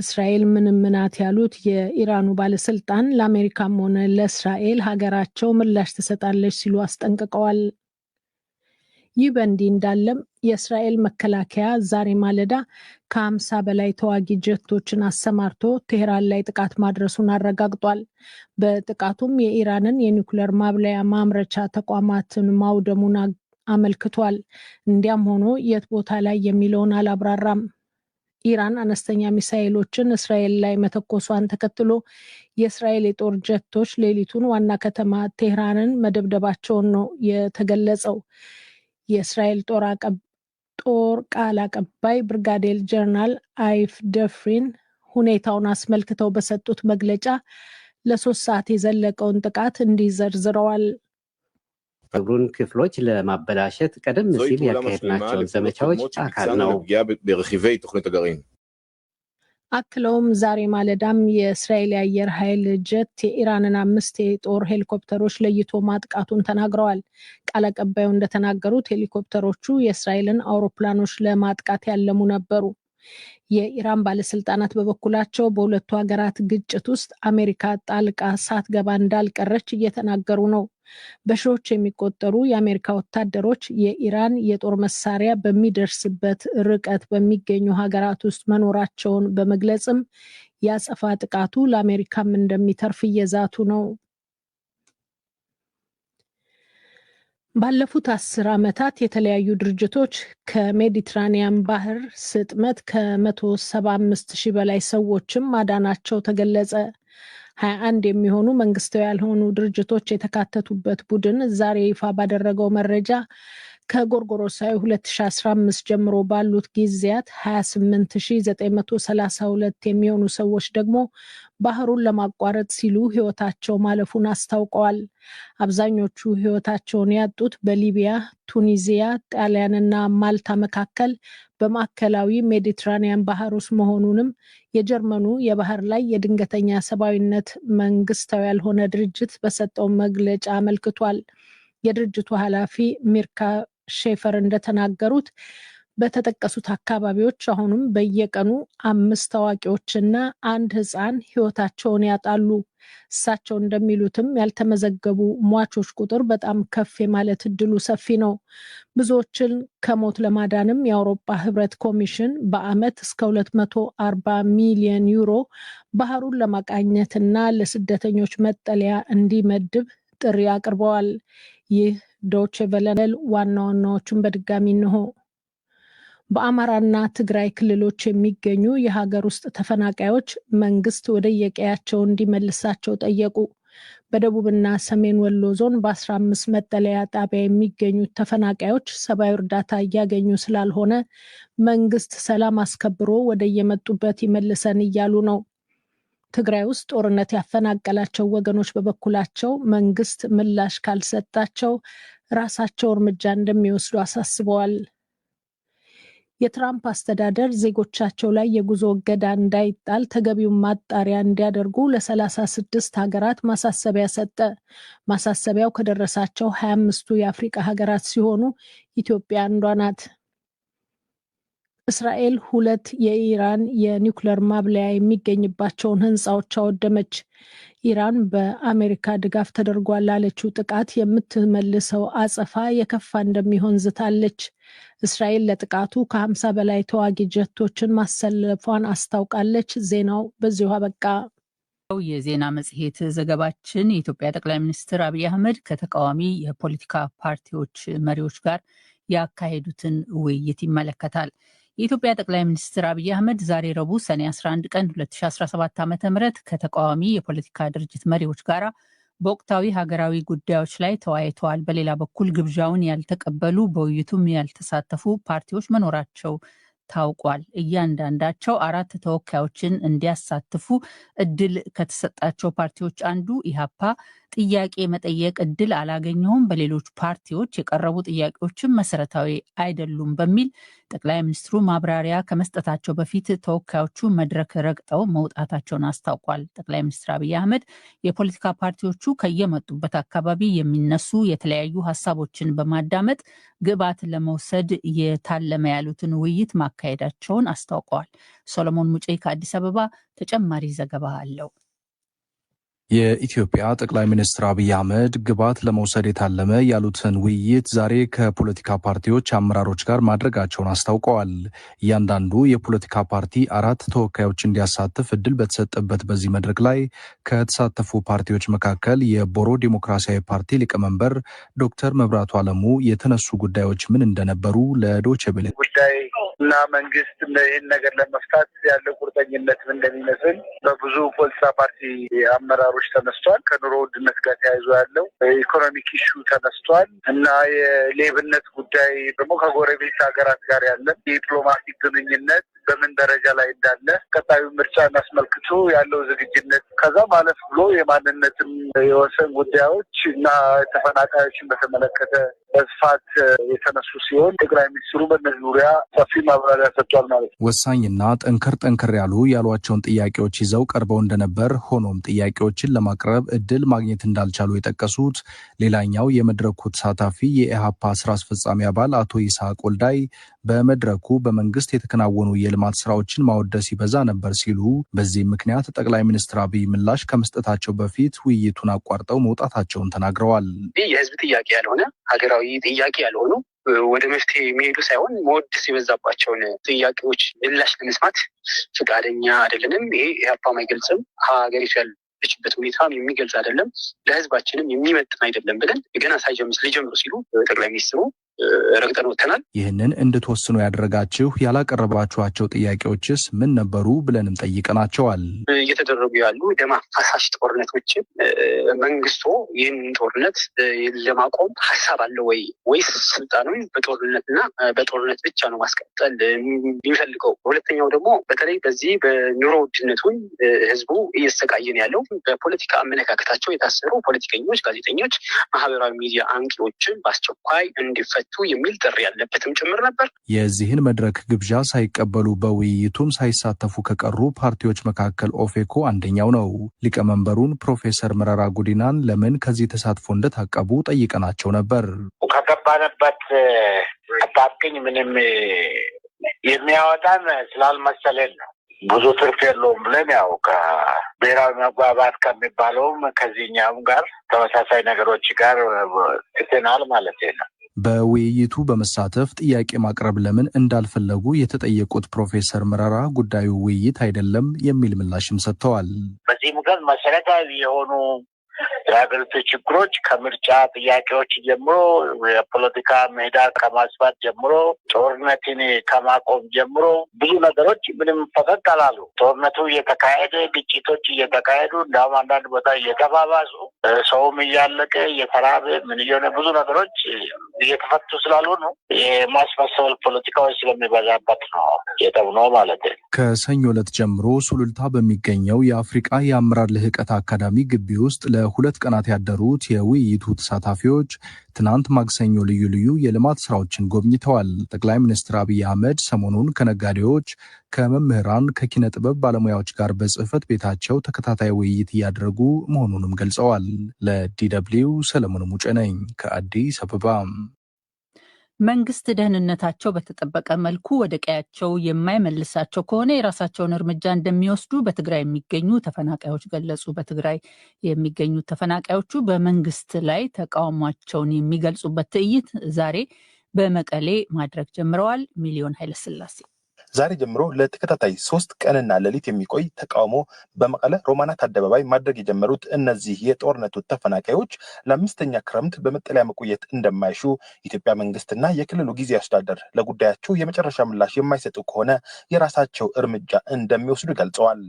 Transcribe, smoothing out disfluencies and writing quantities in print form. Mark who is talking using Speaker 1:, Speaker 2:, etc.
Speaker 1: እስራኤል ምንም ናት ያሉት የኢራኑ ባለስልጣን ለአሜሪካም ሆነ ለእስራኤል ሀገራቸው ምላሽ ትሰጣለች ሲሉ አስጠንቅቀዋል። ይህ በእንዲህ እንዳለም የእስራኤል መከላከያ ዛሬ ማለዳ ከ50 በላይ ተዋጊ ጀቶችን አሰማርቶ ቴህራን ላይ ጥቃት ማድረሱን አረጋግጧል። በጥቃቱም የኢራንን የኒውክሌር ማብለያ ማምረቻ ተቋማትን ማውደሙን አመልክቷል። እንዲያም ሆኖ የት ቦታ ላይ የሚለውን አላብራራም። ኢራን አነስተኛ ሚሳኤሎችን እስራኤል ላይ መተኮሷን ተከትሎ የእስራኤል የጦር ጀቶች ሌሊቱን ዋና ከተማ ቴህራንን መደብደባቸውን ነው የተገለጸው። የእስራኤል ጦር ቃል አቀባይ ብርጋዴር ጀነራል አይፍ ደፍሪን ሁኔታውን አስመልክተው በሰጡት መግለጫ ለ3 ሰዓት የዘለቀውን ጥቃት እንዲህ ዘርዝረዋል።
Speaker 2: እግሩን ክፍሎች ለማበላሸት ቀደም ሲል ያካሄድናቸውን ዘመቻዎች አካል ነው።
Speaker 1: አክለውም ዛሬ ማለዳም የእስራኤል የአየር ኃይል ጀት የኢራንን 5 የጦር ሄሊኮፕተሮች ለይቶ ማጥቃቱን ተናግረዋል። ቃል አቀባዩ እንደተናገሩት ሄሊኮፕተሮቹ የእስራኤልን አውሮፕላኖች ለማጥቃት ያለሙ ነበሩ። የኢራን ባለስልጣናት በበኩላቸው በሁለቱ ሀገራት ግጭት ውስጥ አሜሪካ ጣልቃ ሳትገባ እንዳልቀረች እየተናገሩ ነው። በሺዎች የሚቆጠሩ የአሜሪካ ወታደሮች የኢራን የጦር መሳሪያ በሚደርስበት ርቀት በሚገኙ ሀገራት ውስጥ መኖራቸውን በመግለጽም የአጸፋ ጥቃቱ ለአሜሪካም እንደሚተርፍ እየዛቱ ነው። ባለፉት 10 ዓመታት የተለያዩ ድርጅቶች ከሜዲትራኒያን ባህር ስጥመት ከ175,000 በላይ ሰዎችም ማዳናቸው ተገለጸ። 21 የሚሆኑ መንግስታዊ ያልሆኑ ድርጅቶች የተካተቱበት ቡድን ዛሬ ይፋ ባደረገው መረጃ ከጎርጎሮሳዊ 2015 ጀምሮ ባሉት ጊዜያት 28,932 የሚሆኑ ሰዎች ደግሞ ባህሩን ለማቋረጥ ሲሉ ህይወታቸው ማለፉን አስታውቀዋል። አብዛኞቹ ህይወታቸውን ያጡት በሊቢያ፣ ቱኒዚያ፣ ጣሊያንና ማልታ መካከል በማዕከላዊ ሜዲትራኒያን ባህር ውስጥ መሆኑንም የጀርመኑ የባህር ላይ የድንገተኛ ሰብአዊነት መንግስታዊ ያልሆነ ድርጅት በሰጠው መግለጫ አመልክቷል። የድርጅቱ ኃላፊ ሚርካ ሼፈር እንደተናገሩት በተጠቀሱት አካባቢዎች አሁንም በየቀኑ 5 አዋቂዎችና 1 ህፃን ህይወታቸውን ያጣሉ። እሳቸው እንደሚሉትም ያልተመዘገቡ ሟቾች ቁጥር በጣም ከፍ የማለት እድሉ ሰፊ ነው። ብዙዎችን ከሞት ለማዳንም የአውሮፓ ህብረት ኮሚሽን በአመት እስከ 240 ሚሊዮን ዩሮ ባህሩን ለማቃኘትና ለስደተኞች መጠለያ እንዲመድብ ጥሪ አቅርበዋል። ይህ ዶቼ ቬለ ዋና ዋናዎቹን በድጋሚ እንሆ። በአማራና ትግራይ ክልሎች የሚገኙ የሀገር ውስጥ ተፈናቃዮች መንግስት ወደ የቀያቸው እንዲመልሳቸው ጠየቁ። በደቡብና ሰሜን ወሎ ዞን በ15 መጠለያ ጣቢያ የሚገኙት ተፈናቃዮች ሰብአዊ እርዳታ እያገኙ ስላልሆነ መንግስት ሰላም አስከብሮ ወደ የመጡበት ይመልሰን እያሉ ነው። ትግራይ ውስጥ ጦርነት ያፈናቀላቸው ወገኖች በበኩላቸው መንግስት ምላሽ ካልሰጣቸው ራሳቸው እርምጃ እንደሚወስዱ አሳስበዋል። የትራምፕ አስተዳደር ዜጎቻቸው ላይ የጉዞ እገዳ እንዳይጣል ተገቢውን ማጣሪያ እንዲያደርጉ ለ36 ሀገራት ማሳሰቢያ ሰጠ። ማሳሰቢያው ከደረሳቸው 25ቱ የአፍሪካ ሀገራት ሲሆኑ ኢትዮጵያ አንዷ ናት። እስራኤል 2 የኢራን የኒውክሌር ማብለያ የሚገኝባቸውን ህንፃዎች አወደመች። ኢራን በአሜሪካ ድጋፍ ተደርጓል ላለችው ጥቃት የምትመልሰው አጸፋ የከፋ እንደሚሆን ዝታለች። እስራኤል ለጥቃቱ ከ50 በላይ ተዋጊ ጀቶችን ማሰለፏን አስታውቃለች። ዜናው በዚሁ አበቃ።
Speaker 3: የዜና መጽሔት ዘገባችን የኢትዮጵያ ጠቅላይ ሚኒስትር አብይ አህመድ ከተቃዋሚ የፖለቲካ ፓርቲዎች መሪዎች ጋር ያካሄዱትን ውይይት ይመለከታል። የኢትዮጵያ ጠቅላይ ሚኒስትር አብይ አህመድ ዛሬ ረቡዕ ሰኔ 11 ቀን 2017 ዓ.ም ከተቃዋሚ የፖለቲካ ድርጅት መሪዎች ጋር በወቅታዊ ሀገራዊ ጉዳዮች ላይ ተወያይተዋል። በሌላ በኩል ግብዣውን ያልተቀበሉ በውይይቱም ያልተሳተፉ ፓርቲዎች መኖራቸው ታውቋል። እያንዳንዳቸው 4 ተወካዮችን እንዲያሳትፉ እድል ከተሰጣቸው ፓርቲዎች አንዱ ኢህአፓ ጥያቄ መጠየቅ እድል አላገኘሁም፣ በሌሎች ፓርቲዎች የቀረቡ ጥያቄዎችም መሰረታዊ አይደሉም በሚል ጠቅላይ ሚኒስትሩ ማብራሪያ ከመስጠታቸው በፊት ተወካዮቹ መድረክ ረግጠው መውጣታቸውን አስታውቋል። ጠቅላይ ሚኒስትር አብይ አህመድ የፖለቲካ ፓርቲዎቹ ከየመጡበት አካባቢ የሚነሱ የተለያዩ ሀሳቦችን በማዳመጥ ግብዓት ለመውሰድ የታለመ ያሉትን ውይይት ማካሄዳቸውን አስታውቀዋል። ሶሎሞን ሙጬ ከአዲስ አበባ ተጨማሪ ዘገባ አለው።
Speaker 4: የኢትዮጵያ ጠቅላይ ሚኒስትር አብይ አህመድ ግብዓት ለመውሰድ የታለመ ያሉትን ውይይት ዛሬ ከፖለቲካ ፓርቲዎች አመራሮች ጋር ማድረጋቸውን አስታውቀዋል። እያንዳንዱ የፖለቲካ ፓርቲ 4 ተወካዮች እንዲያሳትፍ እድል በተሰጠበት በዚህ መድረክ ላይ ከተሳተፉ ፓርቲዎች መካከል የቦሮ ዴሞክራሲያዊ ፓርቲ ሊቀመንበር ዶክተር መብራቱ አለሙ የተነሱ ጉዳዮች ምን እንደነበሩ ለዶይቼ ቬለ
Speaker 5: ጉዳይ እና መንግስት ይህን ነገር ለመፍታት ያለው ቁርጠኝነት እንደሚመስል በብዙ ፖለቲካ ፓርቲ አመራሮች ተነስቷል። ከኑሮ ውድነት ጋር ተያይዞ ያለው ኢኮኖሚክ ኢሹ ተነስቷል እና የሌብነት ጉዳይ ደግሞ ከጎረቤት ሀገራት ጋር ያለን የዲፕሎማቲክ ግንኙነት በምን ደረጃ ላይ እንዳለ፣ ቀጣዩ ምርጫን አስመልክቶ ያለው ዝግጁነት፣ ከዛ ማለፍ ብሎ የማንነትም የወሰን ጉዳዮች እና ተፈናቃዮችን በተመለከተ በስፋት የተነሱ ሲሆን ጠቅላይ ሚኒስትሩ በእነዚህ ዙሪያ ሰፊ ማብራሪያ ሰጥቷል ማለት ነው።
Speaker 4: ወሳኝና ጠንከር ያሉ ያሏቸውን ጥያቄዎች ይዘው ቀርበው እንደነበር፣ ሆኖም ጥያቄዎችን ለማቅረብ እድል ማግኘት እንዳልቻሉ የጠቀሱት ሌላኛው የመድረኩ ተሳታፊ የኢሃፓ ስራ አስፈጻሚ አባል አቶ ይስሐቅ ወልዳይ በመድረኩ በመንግስት የተከናወኑ የልማት ስራዎችን ማወደስ ይበዛ ነበር ሲሉ፣ በዚህ ምክንያት ጠቅላይ ሚኒስትር አብይ ምላሽ ከመስጠታቸው በፊት ውይይቱን አቋርጠው መውጣታቸውን ተናግረዋል።
Speaker 6: የህዝብ ጥያቄ ያልሆነ ሀገራዊ ጥያቄ ያልሆኑ ወደ መፍትሄ የሚሄዱ ሳይሆን መወደስ የበዛባቸውን ጥያቄዎች ምላሽ ለመስማት ፈቃደኛ አይደለንም። ይሄ ኢህአፓም አይገልጽም፣ ሀገሪቱ ያለችበት ሁኔታ የሚገልጽ አይደለም፣ ለህዝባችንም የሚመጥን አይደለም ብለን ገና ሊጀምሩ ሲሉ ጠቅላይ ሚኒስትሩ ረግጠን ወጥተናል።
Speaker 4: ይህንን እንድትወስኑ ያደረጋችሁ ያላቀረባችኋቸው ጥያቄዎችስ ምን ነበሩ ብለንም ጠይቀናቸዋል።
Speaker 6: እየተደረጉ ያሉ ደም አፋሳሽ ጦርነቶችን መንግስቱ ይህን ጦርነት ለማቆም ሀሳብ አለው ወይ ወይስ ስልጣኑን በጦርነት ብቻ ነው ማስቀጠል የሚፈልገው? ሁለተኛው ደግሞ በተለይ በዚህ በኑሮ ውድነቱን ህዝቡ እየተሰቃየን ያለው በፖለቲካ አመለካከታቸው የታሰሩ ፖለቲከኞች፣ ጋዜጠኞች፣ ማህበራዊ ሚዲያ አንቂዎችን በአስቸኳይ እንዲፈቱ የሚል ጥሪ ያለበትም ጭምር ነበር።
Speaker 4: የዚህን መድረክ ግብዣ ሳይቀበሉ በውይይቱም ሳይሳተፉ ከቀሩ ፓርቲዎች መካከል ኦፌኮ አንደኛው ነው። ሊቀመንበሩን ፕሮፌሰር መረራ ጉዲናን ለምን ከዚህ ተሳትፎ እንደታቀቡ ጠይቀናቸው ነበር።
Speaker 5: ከገባንበት አጣብቂኝ ምንም የሚያወጣን ስላልመሰለን ነው። ብዙ ትርፍ የለውም ብለን ያው ከብሔራዊ መግባባት ከሚባለውም ከዚህኛውም ጋር ተመሳሳይ ነገሮች ጋር ትተናል ማለት ነው።
Speaker 4: በውይይቱ በመሳተፍ ጥያቄ ማቅረብ ለምን እንዳልፈለጉ የተጠየቁት ፕሮፌሰር መረራ ጉዳዩ ውይይት አይደለም የሚል ምላሽም ሰጥተዋል።
Speaker 5: በዚህ ምክንያት መሰረታዊ የሆኑ የሀገሪቱ ችግሮች ከምርጫ ጥያቄዎች ጀምሮ የፖለቲካ ምህዳር ከማስፋት ጀምሮ ጦርነትን ከማቆም ጀምሮ ብዙ ነገሮች ምንም ፈቀቅ አላሉ። ጦርነቱ እየተካሄደ ግጭቶች እየተካሄዱ እንዳውም አንዳንድ ቦታ እየተባባሱ ሰውም እያለቀ እየተራበ ምን እየሆነ ብዙ ነገሮች እየተፈቱ ስላልሆኑ የማስመሰል ፖለቲካዎች ስለሚበዛበት ነው የተብነው ማለት ነው።
Speaker 4: ከሰኞ ዕለት ጀምሮ ሱሉልታ በሚገኘው የአፍሪቃ የአመራር ልህቀት አካዳሚ ግቢ ውስጥ ለ2 ቀናት ያደሩት የውይይቱ ተሳታፊዎች ትናንት ማክሰኞ ልዩ ልዩ የልማት ስራዎችን ጎብኝተዋል። ጠቅላይ ሚኒስትር አብይ አህመድ ሰሞኑን ከነጋዴዎች፣ ከመምህራን፣ ከኪነ ጥበብ ባለሙያዎች ጋር በጽህፈት ቤታቸው ተከታታይ ውይይት እያደረጉ መሆኑንም ገልጸዋል። ለDW ሰለሞን ሙጬ ነኝ ከአዲስ አበባ።
Speaker 3: መንግስት ደህንነታቸው በተጠበቀ መልኩ ወደ ቀያቸው የማይመልሳቸው ከሆነ የራሳቸውን እርምጃ እንደሚወስዱ በትግራይ የሚገኙ ተፈናቃዮች ገለጹ። በትግራይ የሚገኙ ተፈናቃዮቹ በመንግስት ላይ ተቃውሟቸውን የሚገልጹበት ትዕይንት ዛሬ በመቀሌ ማድረግ ጀምረዋል። ሚሊዮን ኃይለስላሴ
Speaker 7: ዛሬ ጀምሮ ለተከታታይ 3 ቀንና ሌሊት የሚቆይ ተቃውሞ በመቀለ ሮማናት አደባባይ ማድረግ የጀመሩት እነዚህ የጦርነቱ ተፈናቃዮች ለ5ኛ ክረምት በመጠለያ መቆየት እንደማይሹ የኢትዮጵያ መንግስትና የክልሉ ጊዜያዊ አስተዳደር ለጉዳያቸው የመጨረሻ ምላሽ የማይሰጡ ከሆነ የራሳቸው እርምጃ እንደሚወስዱ ገልጸዋል።